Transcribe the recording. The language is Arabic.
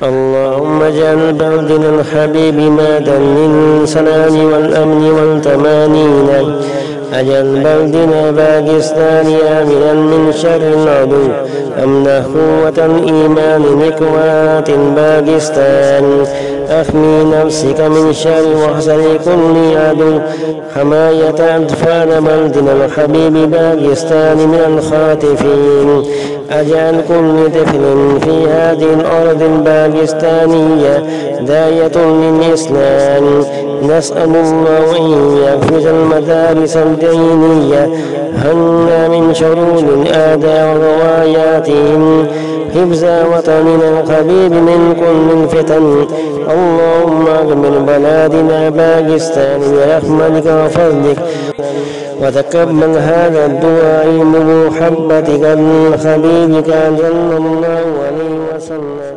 اللهم اجعل بلدنا الحبيب مادا للسلام والأمن والطمأنينة. اجعل بلدنا باكستان آمنا من شر العدو. امنح قوة الإيمان لإخوات باكستان. احمي نفسك من شر وحشر كل عدو. حماية أطفال بلدنا الحبيب باكستان من الخاطفين. اجعل كل طفل في هذه الأرض الباكستانية داعية للإسلام. نسأل الله أن يحفظ المدارس الدينية عنا من شرور الأعداء وغواياتهم. حفظ وطننا الحبيب من كل فتن. اللهم اغفر بلادنا باكستان برحمتك وفضلك، وتقبل هذا الدعاء بمحبتك لحبيبك صلى الله عليه وسلم.